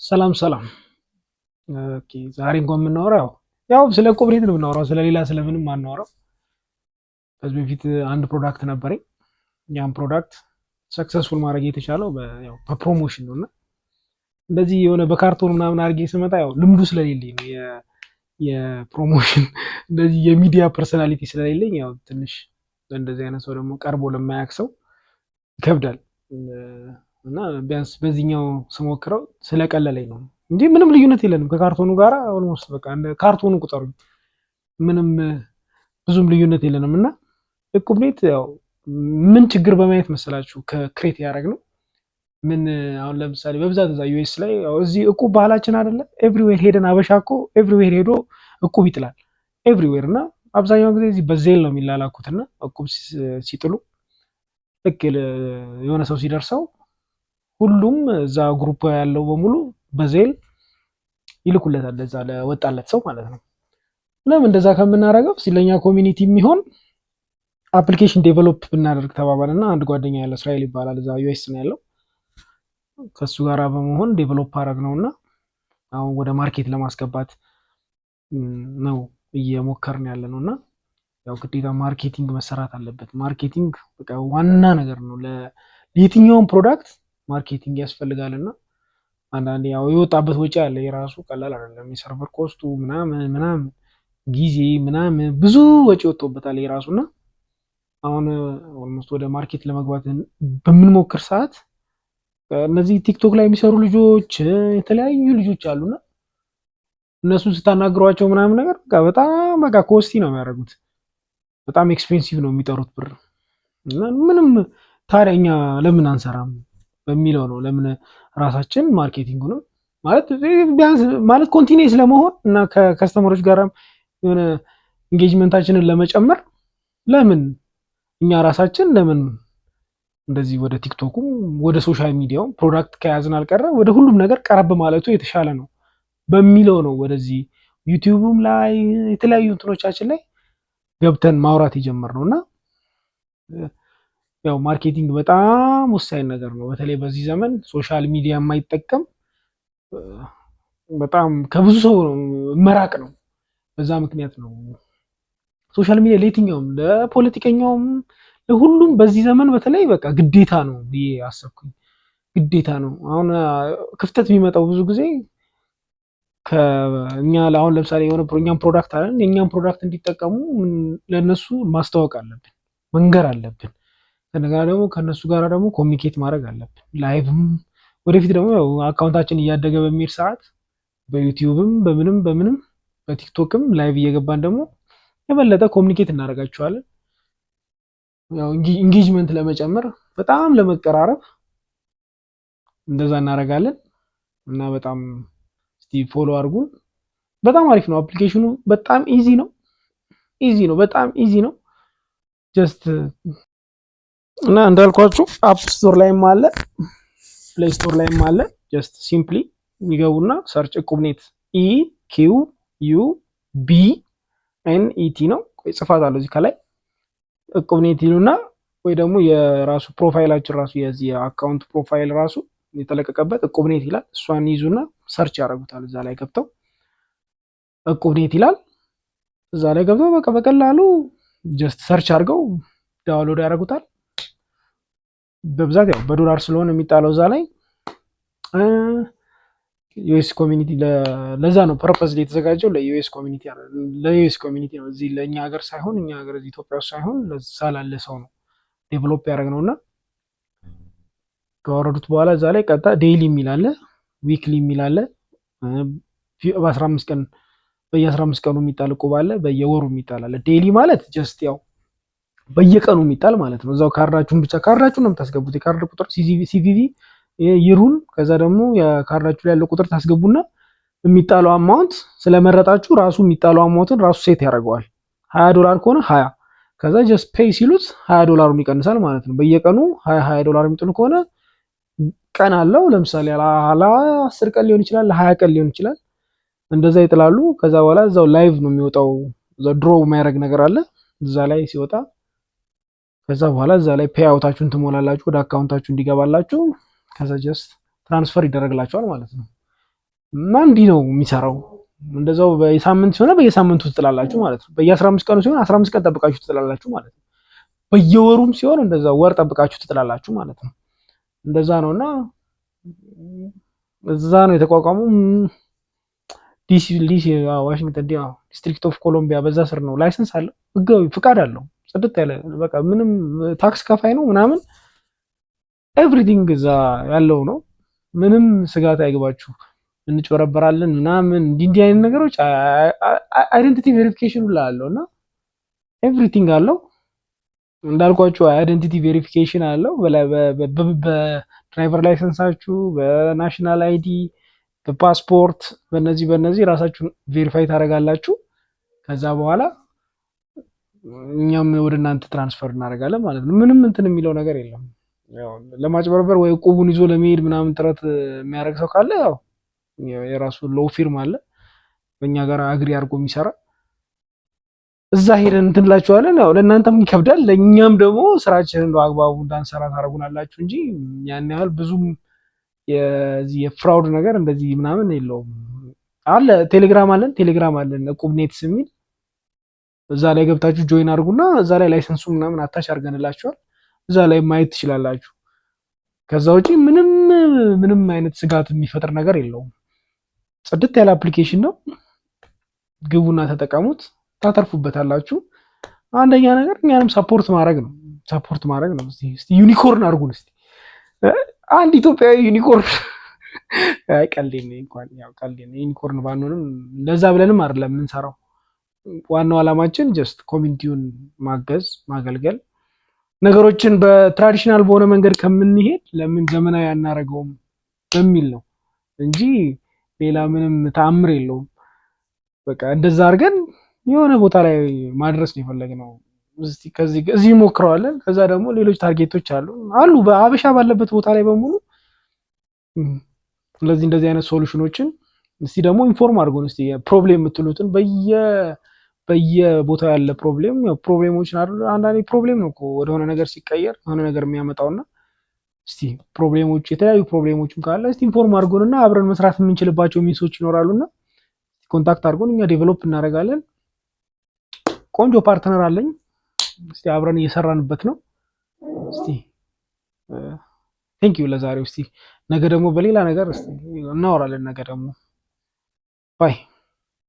ሰላም ሰላም። ኦኬ ዛሬ እንኳን የምናወራው ያው ስለ ኮብሬት ነው የምናወራው፣ ስለሌላ ስለምንም አናወራው። ከዚህ በፊት አንድ ፕሮዳክት ነበረኝ። ያን ፕሮዳክት ሰክሰስፉል ማድረግ የተቻለው ያው በፕሮሞሽን ነው እና እንደዚህ የሆነ በካርቶን ምናምን አድርጌ ስመጣ ያው ልምዱ ስለሌለኝ ነው የፕሮሞሽን እንደዚህ የሚዲያ ፐርሰናሊቲ ስለሌለኝ ያው ትንሽ እንደዚህ አይነት ሰው ደግሞ ቀርቦ ለማያውቅ ሰው ይከብዳል። እና ቢያንስ በዚህኛው ስሞክረው ስለቀለለኝ ነው እንጂ ምንም ልዩነት የለንም ከካርቶኑ ጋር ኦልሞስት በቃ እንደ ካርቶኑ ቁጠሩ። ምንም ብዙም ልዩነት የለንም እና እቁብኔት ያው ምን ችግር በማየት መሰላችሁ ከክሬት ያደረግነው ምን አሁን ለምሳሌ በብዛት እዛ ዩኤስ ላይ ያው እዚህ እቁብ ባህላችን አይደለ? ኤቭሪዌር ሄደን አበሻ እኮ ኤቭሪዌር ሄዶ እቁብ ይጥላል ኤቭሪዌር። እና አብዛኛውን ጊዜ እዚህ በዜል ነው የሚላላኩት እና እቁብ ሲጥሉ ልክ የሆነ ሰው ሲደርሰው ሁሉም እዛ ግሩፕ ያለው በሙሉ በዜል ይልኩለታል ለዛ ለወጣለት ሰው ማለት ነው። ለምን እንደዛ ከምናደርገው ሲለኛ ኮሚኒቲ የሚሆን አፕሊኬሽን ዴቨሎፕ ብናደርግ ተባባልና አንድ ጓደኛ ያለ እስራኤል ይባላል እዛ ዩኤስ ነው ያለው። ከሱ ጋር በመሆን ዴቨሎፕ አደረግ ነውና አሁን ወደ ማርኬት ለማስገባት ነው እየሞከርን ያለ ነውና ያው ግዴታ ማርኬቲንግ መሰራት አለበት። ማርኬቲንግ በቃ ዋና ነገር ነው ለየትኛውም ፕሮዳክት ማርኬቲንግ ያስፈልጋልና አንዳንዴ ያው የወጣበት ወጪ አለ የራሱ ቀላል አይደለም። የሰርቨር ኮስቱ ምናምን ጊዜ ምናምን ብዙ ወጪ ወጥቶበታል የራሱና አሁን ኦልሞስት ወደ ማርኬት ለመግባት በምንሞክር ሰዓት እነዚህ ቲክቶክ ላይ የሚሰሩ ልጆች የተለያዩ ልጆች አሉና እነሱን ስታናግሯቸው ምናምን ነገር በጣም ኮስቲ ነው የሚያደርጉት። በጣም ኤክስፔንሲቭ ነው የሚጠሩት ብር እና ምንም ታዲያ እኛ ለምን አንሰራም በሚለው ነው። ለምን ራሳችን ማርኬቲንጉንም ማለት ቢያንስ ማለት ኮንቲኒየስ ለመሆን እና ከከስተመሮች ጋር የሆነ ኢንጌጅመንታችንን ለመጨመር ለምን እኛ ራሳችን ለምን እንደዚህ ወደ ቲክቶኩም ወደ ሶሻል ሚዲያው ፕሮዳክት ከያዝን አልቀረ ወደ ሁሉም ነገር ቀረብ ማለቱ የተሻለ ነው በሚለው ነው ወደዚህ ዩቲዩብም ላይ የተለያዩ እንትኖቻችን ላይ ገብተን ማውራት የጀመርነው እና ያው ማርኬቲንግ በጣም ወሳኝ ነገር ነው። በተለይ በዚህ ዘመን ሶሻል ሚዲያ የማይጠቀም በጣም ከብዙ ሰው መራቅ ነው። በዛ ምክንያት ነው ሶሻል ሚዲያ ለየትኛውም ለፖለቲከኛውም ለሁሉም በዚህ ዘመን በተለይ በቃ ግዴታ ነው ብዬ አሰብኩኝ። ግዴታ ነው። አሁን ክፍተት የሚመጣው ብዙ ጊዜ ከኛ አሁን ለምሳሌ የሆነ እኛም ፕሮዳክት አለን የኛም ፕሮዳክት እንዲጠቀሙ ለነሱ ማስተዋወቅ አለብን፣ መንገር አለብን። ከነገራ ደግሞ ከነሱ ጋር ደግሞ ኮሚኒኬት ማድረግ አለብን። ላይቭም ወደፊት ደግሞ ያው አካውንታችን እያደገ በሚሄድ ሰዓት በዩቲዩብም በምንም በቲክቶክም ላይቭ እየገባን ደግሞ የበለጠ ኮሚኒኬት እናደርጋቸዋለን። ያው ኢንጌጅመንት ለመጨመር በጣም ለመቀራረብ እንደዛ እናደርጋለን እና በጣም እስቲ ፎሎ አድርጉን። በጣም አሪፍ ነው አፕሊኬሽኑ። በጣም ኢዚ ነው በጣም ኢዚ ነው። ጀስት እና እንዳልኳችሁ አፕ ስቶር ላይም አለ ፕሌይ ስቶር ላይም አለ። ጀስት ሲምፕሊ የሚገቡና ሰርች እቁብኔት EQUBNET ነው ጽፋት አለው እዚህ ከላይ እቁብኔት ይሉና ወይ ደግሞ የራሱ ፕሮፋይላችን ራሱ የዚህ የአካውንት ፕሮፋይል ራሱ የተለቀቀበት እቁብኔት ይላል። እሷን ይዙና ሰርች ያደርጉታል። እዛ ላይ ገብተው እቁብኔት ይላል። እዛ ላይ ገብተው በቃ በቀላሉ ጀስት ሰርች አድርገው ዳውንሎድ ያደርጉታል። በብዛት ያው በዶላር ስለሆነ የሚጣለው እዛ ላይ ዩኤስ ኮሚኒቲ ለዛ ነው ፐርፐዝ የተዘጋጀው ለዩኤስ ኮሚኒቲ ነው። እዚህ ለእኛ ሀገር ሳይሆን እኛ ሀገር እዚህ ኢትዮጵያ ውስጥ ሳይሆን ለዛ ላለ ሰው ነው ዴቨሎፕ ያደረግነውና ከወረዱት በኋላ እዛ ላይ ቀጥታ ዴይሊ የሚል አለ፣ ዊክሊ የሚል አለ፣ በ15 ቀን በየ15 ቀኑ የሚጣል እቁብ አለ፣ በየወሩ የሚጣል አለ። ዴይሊ ማለት ጀስት ያው በየቀኑ የሚጣል ማለት ነው። እዛው ካርዳችሁን ነው የምታስገቡት። የካርድ ቁጥር ሲቪቪ ይሩን ከዛ ደግሞ የካርዳችሁ ላይ ያለው ቁጥር ታስገቡና የሚጣለው አማውንት ስለመረጣችሁ ራሱ የሚጣለው አማውንትን ራሱ ሴት ያደርገዋል። $20 ከሆነ 20 ከዛ ጀስት ፔይ ሲሉት $20 ይቀንሳል ማለት ነው። በየቀኑ $20 የሚጥሉ ከሆነ ቀን አለው። ለምሳሌ ለ10 ቀን ሊሆን ይችላል፣ ለ20 ቀን ሊሆን ይችላል። እንደዛ ይጥላሉ። ከዛ በኋላ እዛው ላይቭ ነው የሚወጣው። እዛ ድሮ የሚያደርግ ነገር አለ እዛ ላይ ሲወጣ ከዛ በኋላ እዛ ላይ ፔይ አውታችሁን ትሞላላችሁ ወደ አካውንታችሁ እንዲገባላችሁ። ከዛ ጀስት ትራንስፈር ይደረግላችኋል ማለት ነው። እና እንዲህ ነው የሚሰራው። እንደዛው በየሳምንት ሲሆን በየሳምንቱ ትጥላላችሁ ማለት ነው። በየ15 ቀኑ ሲሆን 15 ቀን ጠብቃችሁ ትጥላላችሁ ማለት ነው። በየወሩም ሲሆን እንደዛ ወር ጠብቃችሁ ትጥላላችሁ ማለት ነው። እንደዛ ነውና እዛ ነው የተቋቋመው። ዲሲ ዋሽንግተን ዲስትሪክት ኦፍ ኮሎምቢያ በዛ ስር ነው። ላይሰንስ አለው፣ ህጋዊ ፍቃድ አለው። ጽድት ያለ በቃ ምንም ታክስ ከፋይ ነው ምናምን ኤቭሪቲንግ እዛ ያለው ነው። ምንም ስጋት አይግባችሁ። እንጭበረበራለን ምናምን እንዲህ አይነት ነገሮች አይደንቲቲ ቬሪፊኬሽን ሁላ አለው እና ኤቭሪቲንግ አለው። እንዳልኳችሁ አይደንቲቲ ቬሪፊኬሽን አለው። በድራይቨር ላይሰንሳችሁ፣ በናሽናል አይዲ፣ በፓስፖርት በእነዚህ ራሳችሁን ቬሪፋይ ታደርጋላችሁ። ከዛ በኋላ እኛም ወደ እናንተ ትራንስፈር እናደርጋለን ማለት ነው። ምንም እንትን የሚለው ነገር የለም። ለማጭበርበር ወይ ቁቡን ይዞ ለመሄድ ምናምን ጥረት የሚያደርግ ሰው ካለ ያው የራሱ ሎው ፊርም አለ በእኛ ጋር አግሪ አድርጎ የሚሰራ እዛ ሄደን እንትንላችኋለን። ያው ለእናንተም ይከብዳል፣ ለእኛም ደግሞ ስራችንን በአግባቡ እንዳንሰራ ታደርጉናላችሁ እንጂ ያን ያህል ብዙም የፍራውድ ነገር እንደዚህ ምናምን የለውም። አለ ቴሌግራም አለን እቁብ ኔትስ የሚል እዛ ላይ ገብታችሁ ጆይን አድርጉና እዛ ላይ ላይሰንሱ ምናምን አታች አድርገንላችኋል። እዛ ላይ ማየት ትችላላችሁ። ከዛ ውጪ ምንም አይነት ስጋት የሚፈጥር ነገር የለውም። ጽድት ያለ አፕሊኬሽን ነው። ግቡና ተጠቀሙት፣ ታተርፉበታላችሁ። አንደኛ ነገር እኛንም ሰፖርት ማድረግ ነው። እስቲ ዩኒኮርን አድርጉን። እስቲ አንድ ኢትዮጵያዊ ዩኒኮርን ቀልዴን እንኳን ያው ቀልዴን ዩኒኮርን ባንሆንም እንደዛ ብለንም አይደለም የምንሰራው። ዋናው ዓላማችን ጀስት ኮሚኒቲውን ማገዝ፣ ማገልገል፣ ነገሮችን በትራዲሽናል በሆነ መንገድ ከምንሄድ ለምን ዘመናዊ አናደርገውም በሚል ነው እንጂ ሌላ ምንም ተአምር የለውም። በቃ እንደዛ አድርገን የሆነ ቦታ ላይ ማድረስ ነው የፈለግነው። እዚህ ሞክረዋለን። ከዛ ደግሞ ሌሎች ታርጌቶች አሉ በአበሻ ባለበት ቦታ ላይ በሙሉ እንደዚህ አይነት ሶሉሽኖችን እስቲ ደግሞ ኢንፎርም አድርጎን እስቲ ፕሮብሌም የምትሉትን በየቦታው ያለ ፕሮብሌሞችን አንዳንዴ ፕሮብሌም ነው እኮ ወደሆነ ነገር ሲቀየር የሆነ ነገር የሚያመጣውና እስቲ የተለያዩ ፕሮብሌሞችም ካለ እስቲ ኢንፎርም አድርጎንና አብረን መስራት የምንችልባቸው ሚንሶች ይኖራሉና ኮንታክት አድርጎን እኛ ዴቨሎፕ እናደርጋለን። ቆንጆ ፓርትነር አለኝ። እስቲ አብረን እየሰራንበት ነው። እስቲ ቴንክ ዩ ለዛሬው። እስቲ ነገ ደግሞ በሌላ ነገር እናወራለን። ነገ ደግሞ ባይ